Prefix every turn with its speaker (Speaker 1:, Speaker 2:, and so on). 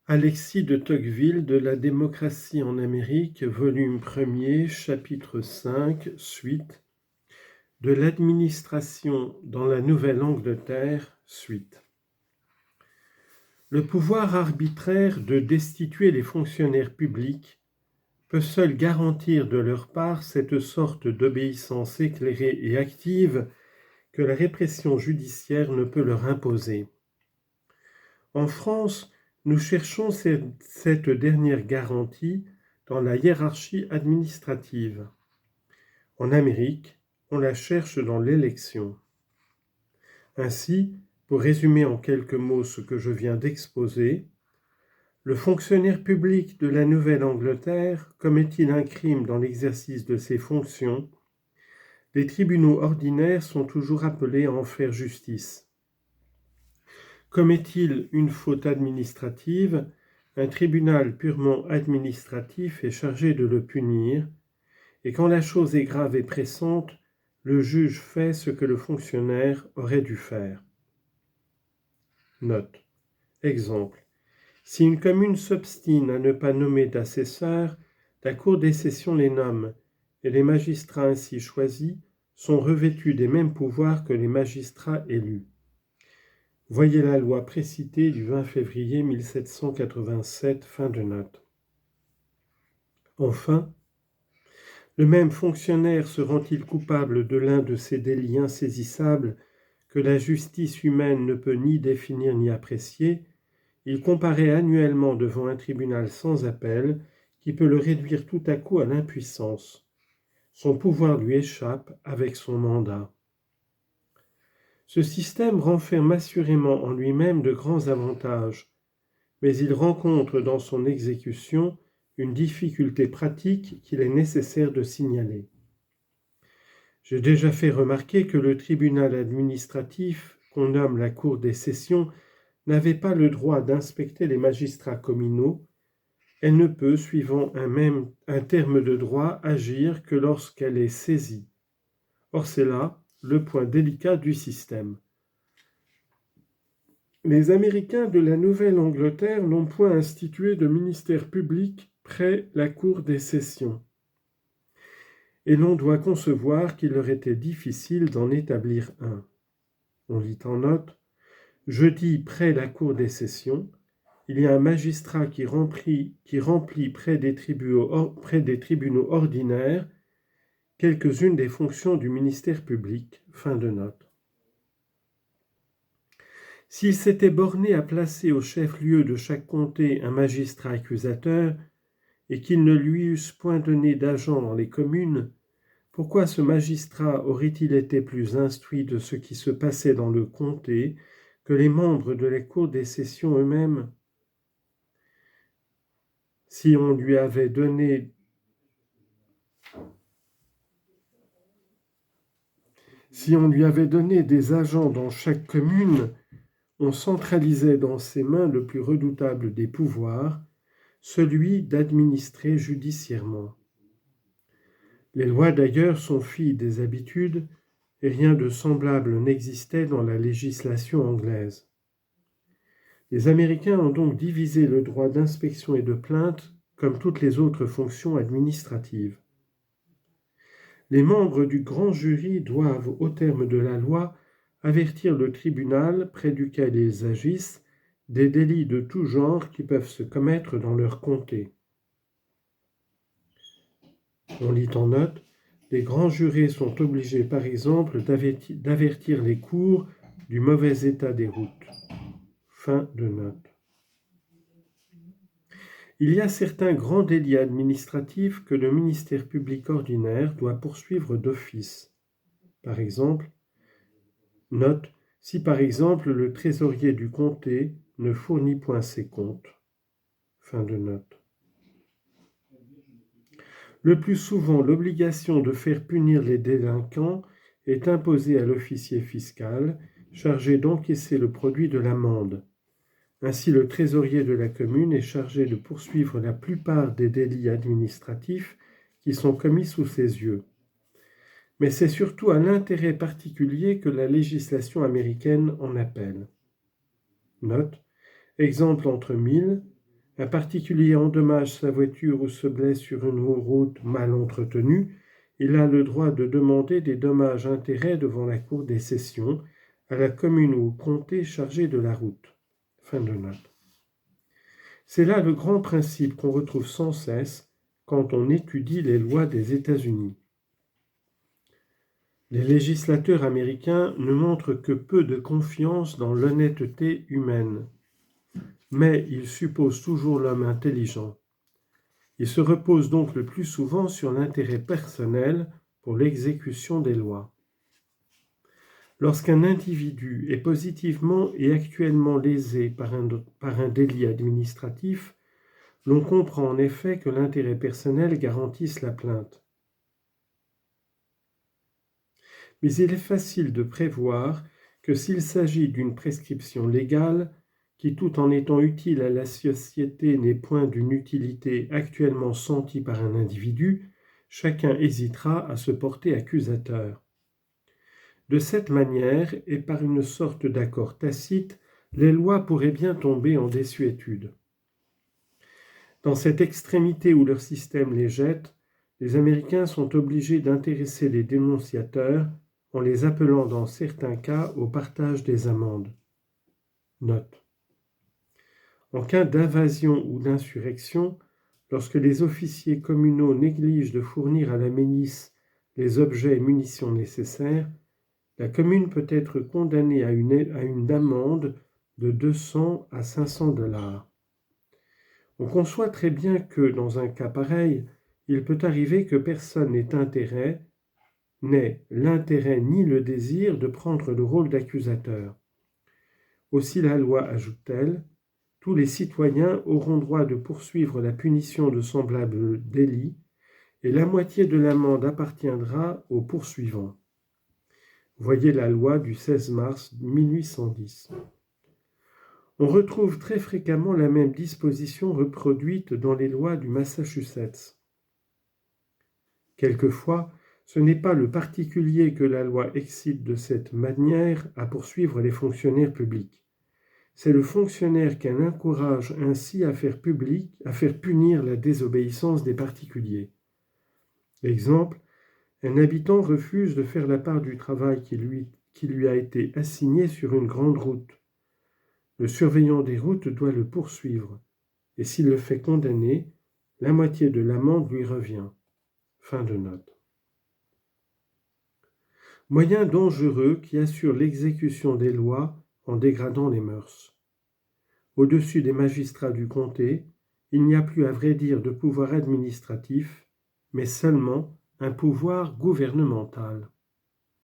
Speaker 1: Alexis de Tocqueville de la démocratie en Amérique, volume 1er, chapitre 5, suite, de l'administration dans la Nouvelle-Angleterre, suite. Le pouvoir arbitraire de destituer les fonctionnaires publics peut seul garantir de leur part cette sorte d'obéissance éclairée et active que la répression judiciaire ne peut leur imposer. En France, nous cherchons cette dernière garantie dans la hiérarchie administrative. En Amérique, on la cherche dans l'élection. Ainsi, pour résumer en quelques mots ce que je viens d'exposer, le fonctionnaire public de la Nouvelle-Angleterre commet-il un crime dans l'exercice de ses fonctions, les tribunaux ordinaires sont toujours appelés à en faire justice. Commet-il une faute administrative, un tribunal purement administratif est chargé de le punir, et quand la chose est grave et pressante, le juge fait ce que le fonctionnaire aurait dû faire. Note. Exemple. Si une commune s'obstine à ne pas nommer d'assesseurs, la Cour des sessions les nomme, et les magistrats ainsi choisis sont revêtus des mêmes pouvoirs que les magistrats élus. Voyez la loi précitée du 20 février 1787, fin de note. Enfin, le même fonctionnaire se rend-il coupable de l'un de ces délits insaisissables que la justice humaine ne peut ni définir ni apprécier, il comparaît annuellement devant un tribunal sans appel qui peut le réduire tout à coup à l'impuissance. Son pouvoir lui échappe avec son mandat. Ce système renferme assurément en lui-même de grands avantages, mais il rencontre dans son exécution une difficulté pratique qu'il est nécessaire de signaler. J'ai déjà fait remarquer que le tribunal administratif, qu'on nomme la Cour des sessions, n'avait pas le droit d'inspecter les magistrats communaux. Elle ne peut, suivant un terme de droit, agir que lorsqu'elle est saisie. Or, c'est là le point délicat du système. Les Américains de la Nouvelle-Angleterre n'ont point institué de ministère public près la Cour des sessions. Et l'on doit concevoir qu'il leur était difficile d'en établir un. On lit en note, « Je dis près la Cour des sessions, il y a un magistrat qui remplit près des tribunaux ordinaires quelques-unes des fonctions du ministère public. » Fin de note. S'il s'était borné à placer au chef-lieu de chaque comté un magistrat accusateur et qu'ils ne lui eussent point donné d'agent dans les communes, pourquoi ce magistrat aurait-il été plus instruit de ce qui se passait dans le comté que les membres de la Cour des sessions eux-mêmes ? Si on lui avait donné des agents dans chaque commune, on centralisait dans ses mains le plus redoutable des pouvoirs, celui d'administrer judiciairement. Les lois d'ailleurs sont filles des habitudes, et rien de semblable n'existait dans la législation anglaise. Les Américains ont donc divisé le droit d'inspection et de plainte comme toutes les autres fonctions administratives. Les membres du grand jury doivent, au terme de la loi, avertir le tribunal près duquel ils agissent des délits de tout genre qui peuvent se commettre dans leur comté. On lit en note, les grands jurés sont obligés par exemple d'avertir les cours du mauvais état des routes. Fin de note. Il y a certains grands délits administratifs que le ministère public ordinaire doit poursuivre d'office. Par exemple, note, si par exemple le trésorier du comté ne fournit point ses comptes. Fin de note. Le plus souvent, l'obligation de faire punir les délinquants est imposée à l'officier fiscal, chargé d'encaisser le produit de l'amende. Ainsi, le trésorier de la commune est chargé de poursuivre la plupart des délits administratifs qui sont commis sous ses yeux. Mais c'est surtout à l'intérêt particulier que la législation américaine en appelle. Note, exemple entre mille, Un particulier endommage sa voiture ou se blesse sur une route mal entretenue, il a le droit de demander des dommages-intérêts devant la Cour des Cessions à la commune ou au comté chargé de la route. Fin de note. C'est là le grand principe qu'on retrouve sans cesse quand on étudie les lois des États-Unis. Les législateurs américains ne montrent que peu de confiance dans l'honnêteté humaine, mais ils supposent toujours l'homme intelligent. Ils se reposent donc le plus souvent sur l'intérêt personnel pour l'exécution des lois. Lorsqu'un individu est positivement et actuellement lésé par un délit administratif, l'on comprend en effet que l'intérêt personnel garantisse la plainte. Mais il est facile de prévoir que s'il s'agit d'une prescription légale, qui tout en étant utile à la société n'est point d'une utilité actuellement sentie par un individu, chacun hésitera à se porter accusateur. De cette manière, et par une sorte d'accord tacite, les lois pourraient bien tomber en désuétude. Dans cette extrémité où leur système les jette, les Américains sont obligés d'intéresser les dénonciateurs en les appelant dans certains cas au partage des amendes. Note. En cas d'invasion ou d'insurrection, lorsque les officiers communaux négligent de fournir à la milice les objets et munitions nécessaires, la commune peut être condamnée à une amende de 200 à 500 $. On conçoit très bien que, dans un cas pareil, il peut arriver que personne n'ait l'intérêt ni le désir de prendre le rôle d'accusateur. Aussi la loi, ajoute-t-elle, tous les citoyens auront droit de poursuivre la punition de semblables délits, et la moitié de l'amende appartiendra aux poursuivants. Voyez la loi du 16 mars 1810. On retrouve très fréquemment la même disposition reproduite dans les lois du Massachusetts. Quelquefois, ce n'est pas le particulier que la loi excite de cette manière à poursuivre les fonctionnaires publics. C'est le fonctionnaire qu'elle encourage ainsi à faire punir la désobéissance des particuliers. Exemple, un habitant refuse de faire la part du travail qui lui a été assigné sur une grande route. Le surveillant des routes doit le poursuivre, et s'il le fait condamner, la moitié de l'amende lui revient. Fin de note. Moyen dangereux qui assure l'exécution des lois en dégradant les mœurs. Au-dessus des magistrats du comté, il n'y a plus à vrai dire de pouvoir administratif, mais seulement un pouvoir gouvernemental.